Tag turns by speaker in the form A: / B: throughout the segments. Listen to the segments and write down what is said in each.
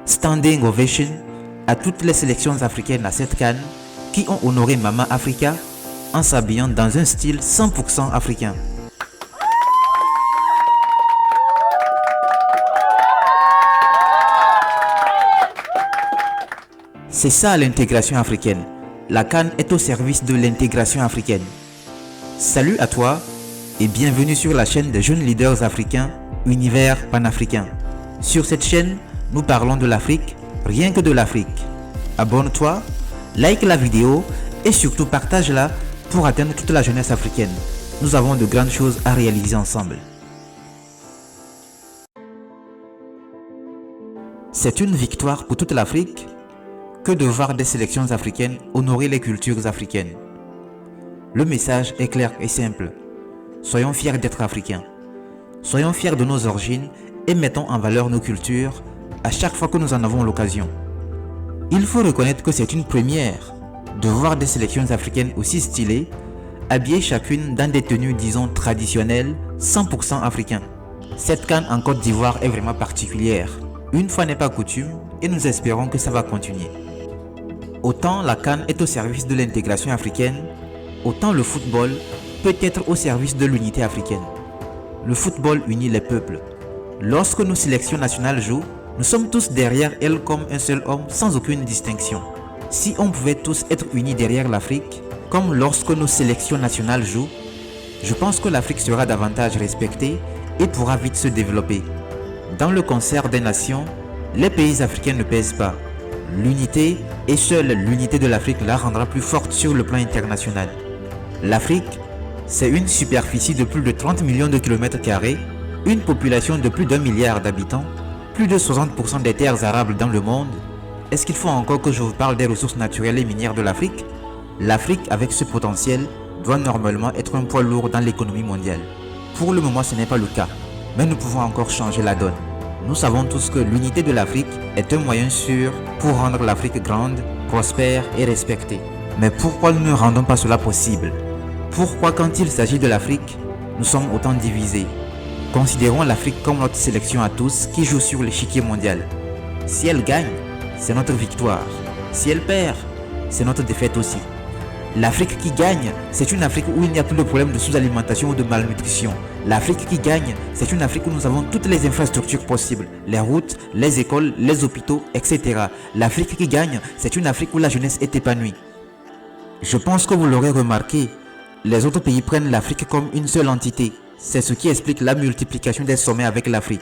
A: Standing ovation à toutes les sélections africaines à cette CAN qui ont honoré Mama Africa en s'habillant dans un style 100% africain. C'est ça l'intégration africaine. La CAN est au service de l'intégration africaine. Salut à toi et bienvenue sur la chaîne des jeunes leaders africains, Univers panafricain. Sur cette chaîne, nous parlons de l'Afrique, rien que de l'Afrique. Abonne-toi, like la vidéo et surtout partage-la pour atteindre toute la jeunesse africaine. Nous avons de grandes choses à réaliser ensemble. C'est une victoire pour toute l'Afrique que de voir des sélections africaines honorer les cultures africaines. Le message est clair et simple. Soyons fiers d'être africains. Soyons fiers de nos origines et mettons en valeur nos cultures à chaque fois que nous en avons l'occasion. Il faut reconnaître que c'est une première de voir des sélections africaines aussi stylées, habillées chacune dans des tenues disons traditionnelles, 100% africains. Cette CAN en Côte d'Ivoire est vraiment particulière. Une fois n'est pas coutume et nous espérons que ça va continuer. Autant la CAN est au service de l'intégration africaine, autant le football peut être au service de l'unité africaine. Le football unit les peuples. Lorsque nos sélections nationales jouent, nous sommes tous derrière elles comme un seul homme sans aucune distinction. Si on pouvait tous être unis derrière l'Afrique, comme lorsque nos sélections nationales jouent, je pense que l'Afrique sera davantage respectée et pourra vite se développer. Dans le concert des nations, les pays africains ne pèsent pas. L'unité et seule l'unité de l'Afrique la rendra plus forte sur le plan international. L'Afrique, c'est une superficie de plus de 30 millions de kilomètres carrés, une population de plus d'1 milliard d'habitants, plus de 60% des terres arables dans le monde. Est-ce qu'il faut encore que je vous parle des ressources naturelles et minières de l'Afrique? L'Afrique, avec ce potentiel, doit normalement être un poids lourd dans l'économie mondiale. Pour le moment, ce n'est pas le cas, mais nous pouvons encore changer la donne. Nous savons tous que l'unité de l'Afrique est un moyen sûr pour rendre l'Afrique grande, prospère et respectée. Mais pourquoi nous ne rendons pas cela possible? Pourquoi quand il s'agit de l'Afrique, nous sommes autant divisés? Considérons l'Afrique comme notre sélection à tous qui joue sur l'échiquier mondial. Si elle gagne, c'est notre victoire. Si elle perd, c'est notre défaite aussi. L'Afrique qui gagne, c'est une Afrique où il n'y a plus de problème de sous-alimentation ou de malnutrition. L'Afrique qui gagne, c'est une Afrique où nous avons toutes les infrastructures possibles. Les routes, les écoles, les hôpitaux, etc. L'Afrique qui gagne, c'est une Afrique où la jeunesse est épanouie. Je pense que vous l'aurez remarqué, les autres pays prennent l'Afrique comme une seule entité. C'est ce qui explique la multiplication des sommets avec l'Afrique.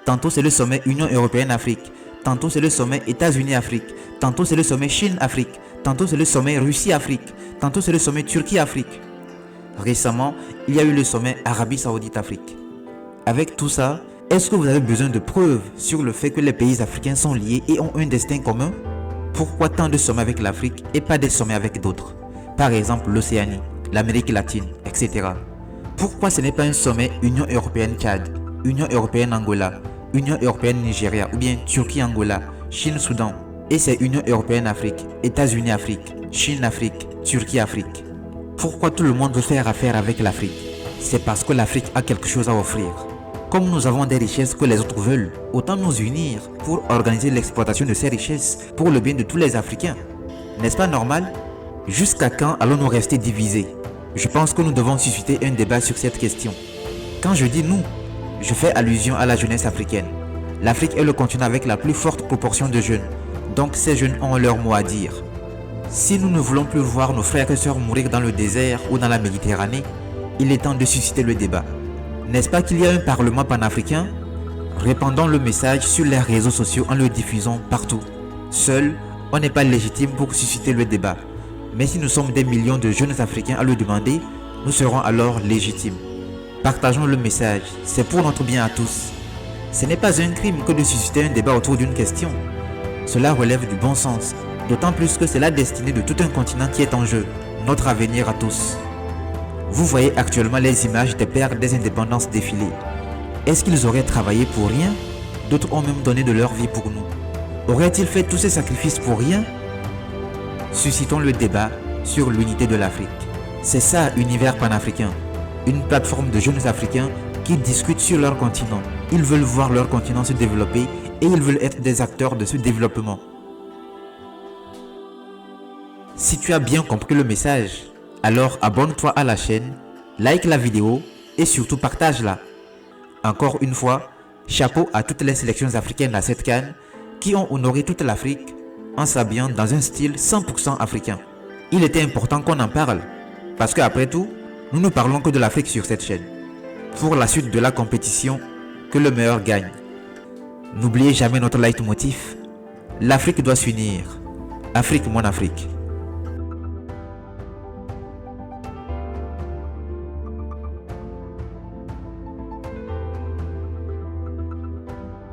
A: Tantôt c'est le sommet Union Européenne-Afrique, tantôt c'est le sommet États-Unis-Afrique, tantôt c'est le sommet Chine-Afrique, tantôt c'est le sommet Russie-Afrique, tantôt c'est le sommet Turquie-Afrique. Récemment, il y a eu le sommet Arabie Saoudite-Afrique. Avec tout ça, est-ce que vous avez besoin de preuves sur le fait que les pays africains sont liés et ont un destin commun? Pourquoi tant de sommets avec l'Afrique et pas des sommets avec d'autres? Par exemple l'Océanie, l'Amérique latine, etc. Pourquoi ce n'est pas un sommet Union Européenne-Tchad, Union Européenne-Angola, Union Européenne-Nigeria ou bien Turquie-Angola, Chine-Soudan? Et c'est Union Européenne-Afrique, États-Unis-Afrique, Chine-Afrique, Turquie-Afrique. Pourquoi tout le monde veut faire affaire avec l'Afrique? C'est parce que l'Afrique a quelque chose à offrir. Comme nous avons des richesses que les autres veulent, autant nous unir pour organiser l'exploitation de ces richesses pour le bien de tous les Africains. N'est-ce pas normal? Jusqu'à quand allons-nous rester divisés? Je pense que nous devons susciter un débat sur cette question. Quand je dis nous, je fais allusion à la jeunesse africaine. L'Afrique est le continent avec la plus forte proportion de jeunes, donc ces jeunes ont leur mot à dire. Si nous ne voulons plus voir nos frères et sœurs mourir dans le désert ou dans la Méditerranée, il est temps de susciter le débat. N'est-ce pas qu'il y a un parlement panafricain? Répandons le message sur les réseaux sociaux en le diffusant partout. Seul, on n'est pas légitime pour susciter le débat. Mais si nous sommes des millions de jeunes Africains à le demander, nous serons alors légitimes. Partageons le message, c'est pour notre bien à tous. Ce n'est pas un crime que de susciter un débat autour d'une question. Cela relève du bon sens, d'autant plus que c'est la destinée de tout un continent qui est en jeu, notre avenir à tous. Vous voyez actuellement les images des pères des indépendances défiler. Est-ce qu'ils auraient travaillé pour rien? D'autres ont même donné de leur vie pour nous. Auraient-ils fait tous ces sacrifices pour rien? Suscitons le débat sur l'unité de l'Afrique. C'est ça, Univers panafricain. Une plateforme de jeunes Africains qui discutent sur leur continent. Ils veulent voir leur continent se développer et ils veulent être des acteurs de ce développement. Si tu as bien compris le message, alors abonne-toi à la chaîne, like la vidéo et surtout partage-la. Encore une fois, chapeau à toutes les sélections africaines à cette CAN qui ont honoré toute l'Afrique en s'habillant dans un style 100% africain. Il était important qu'on en parle, parce qu'après tout, nous ne parlons que de l'Afrique sur cette chaîne. Pour la suite de la compétition, que le meilleur gagne. N'oubliez jamais notre leitmotiv, l'Afrique doit s'unir. Afrique, mon Afrique.